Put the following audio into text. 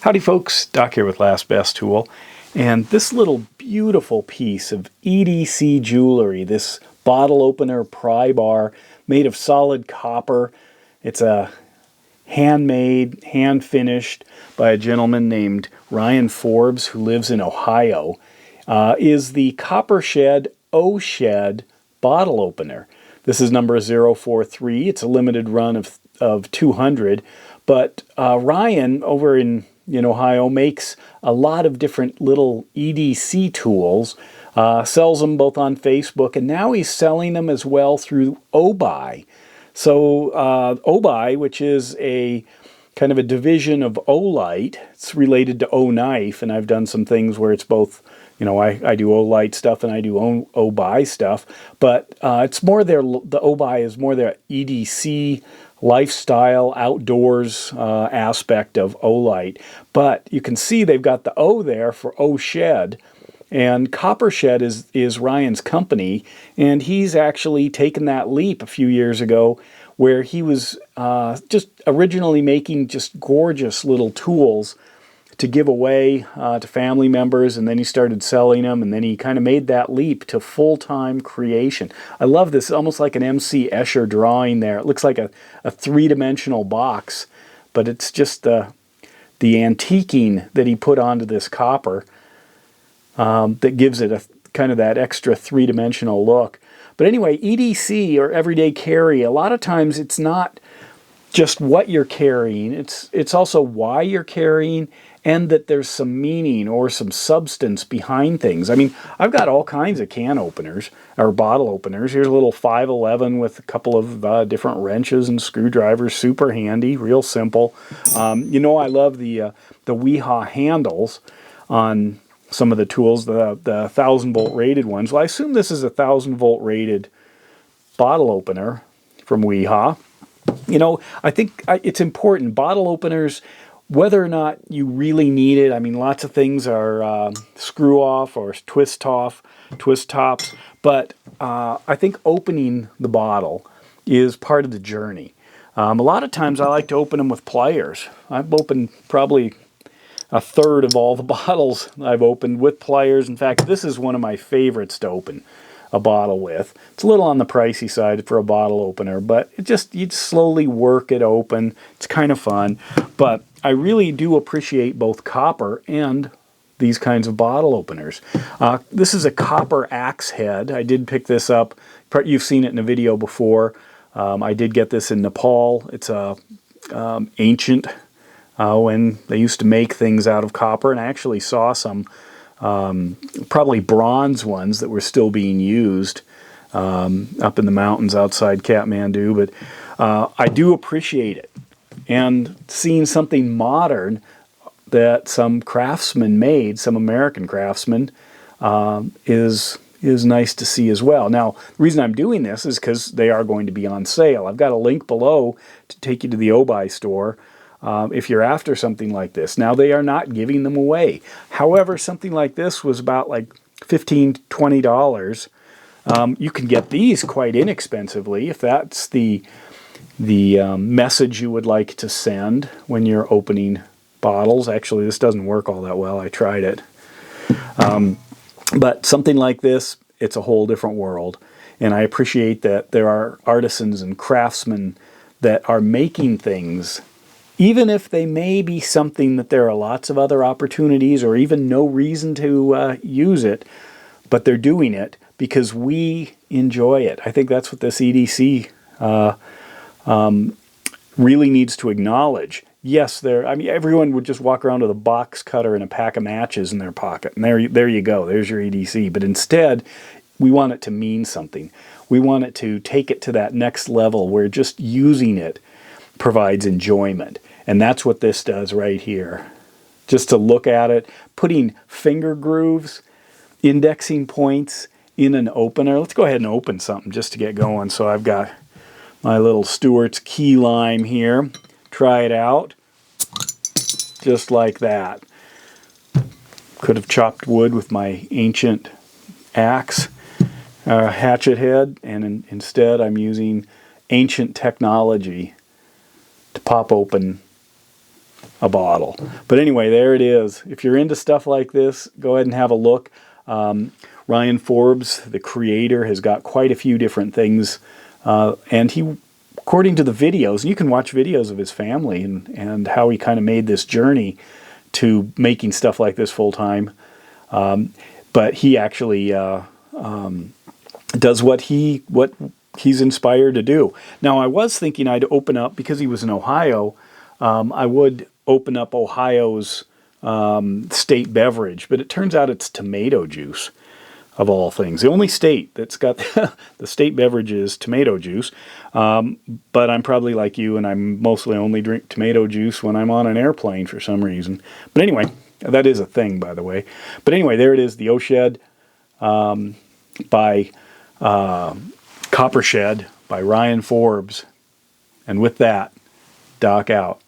Howdy folks, Doc here with Last Best Tool, and this little beautiful piece of EDC jewelry, this bottle opener pry bar made of solid copper. It's a handmade, hand-finished by a gentleman named Ryan Forbes who lives in Ohio, is the Coppershed OSHED bottle opener. This is number 043. It's a limited run of 200, but Ryan over in Ohio makes a lot of different little EDC tools, sells them both on Facebook, and now he's selling them as well through OBI. So OBI, which is a kind of a division of Olight, it's related to O-Knife, and I've done some things where it's both, I do Olight stuff and I do OBI stuff, but it's more the OBI is more their EDC lifestyle, outdoors aspect of Olight. But you can see they've got the O there for OSHED, and Coppershed is Ryan's company, and he's actually taken that leap a few years ago where he was just originally making just gorgeous little tools to give away to family members, and then he started selling them, and then he kind of made that leap to full-time creation. I love this, almost like an M.C. Escher drawing there. It looks like a three-dimensional box, but it's just the antiquing that he put onto this copper that gives it a kind of that extra three-dimensional look. But anyway, EDC, or everyday carry, a lot of times it's not just what you're carrying, it's also why you're carrying, and that there's some meaning or some substance behind things. I mean, I've got all kinds of can openers, or bottle openers. Here's a little 511 with a couple of different wrenches and screwdrivers, super handy, real simple. I love the WEHA handles on some of the tools, the 1000-volt rated ones. Well, I assume this is a 1000-volt rated bottle opener from WEHA. I think it's important. Bottle openers, whether or not you really need it, I mean, lots of things are screw-off or twist tops, but I think opening the bottle is part of the journey. A lot of times I like to open them with pliers. I've opened probably a third of all the bottles I've opened with pliers. In fact, this is one of my favorites to open a bottle with. It's a little on the pricey side for a bottle opener, but you slowly work it open. It's kind of fun, but I really do appreciate both copper and these kinds of bottle openers. This is a copper axe head. I did pick this up. You've seen it in a video before. I did get this in Nepal. It's ancient when they used to make things out of copper, and I actually saw some probably bronze ones that were still being used up in the mountains outside Kathmandu, but I do appreciate it. And seeing something modern that some craftsmen made, some American craftsmen, is nice to see as well. Now, the reason I'm doing this is because they are going to be on sale. I've got a link below to take you to the OBI store if you're after something like this. Now, they are not giving them away. However, something like this was about like $15, $20. You can get these quite inexpensively if that's the message you would like to send when you're opening bottles. Actually, this doesn't work all that well. I tried it. But something like this, it's a whole different world. And I appreciate that there are artisans and craftsmen that are making things, even if they may be something that there are lots of other opportunities or even no reason to use it, but they're doing it because we enjoy it. I think that's what this EDC really needs to acknowledge. Yes, everyone would just walk around with a box cutter and a pack of matches in their pocket, and there you go. There's your EDC. But instead, we want it to mean something. We want it to take it to that next level where just using it provides enjoyment. And that's what this does right here. Just to look at it, putting finger grooves, indexing points in an opener. Let's go ahead and open something just to get going. So I've got my little Stewart's key lime here. Try it out. Just like that. Could have chopped wood with my ancient axe, hatchet head, and instead I'm using ancient technology to pop open a bottle. But anyway, there it is. If you're into stuff like this, go ahead and have a look. Ryan Forbes, the creator, has got quite a few different things, and he, according to the videos, and you can watch videos of his family and how he kind of made this journey to making stuff like this full time. But he actually does what he's inspired to do. Now, I was thinking I'd open up, because he was in Ohio, I would open up Ohio's state beverage, but it turns out it's tomato juice, of all things. The only state that's got the state beverage is tomato juice, but I'm probably like you, and I mostly only drink tomato juice when I'm on an airplane for some reason. But anyway, that is a thing, by the way. But anyway, there it is, the OSHED by Coppershed by Ryan Forbes. And with that, Doc out.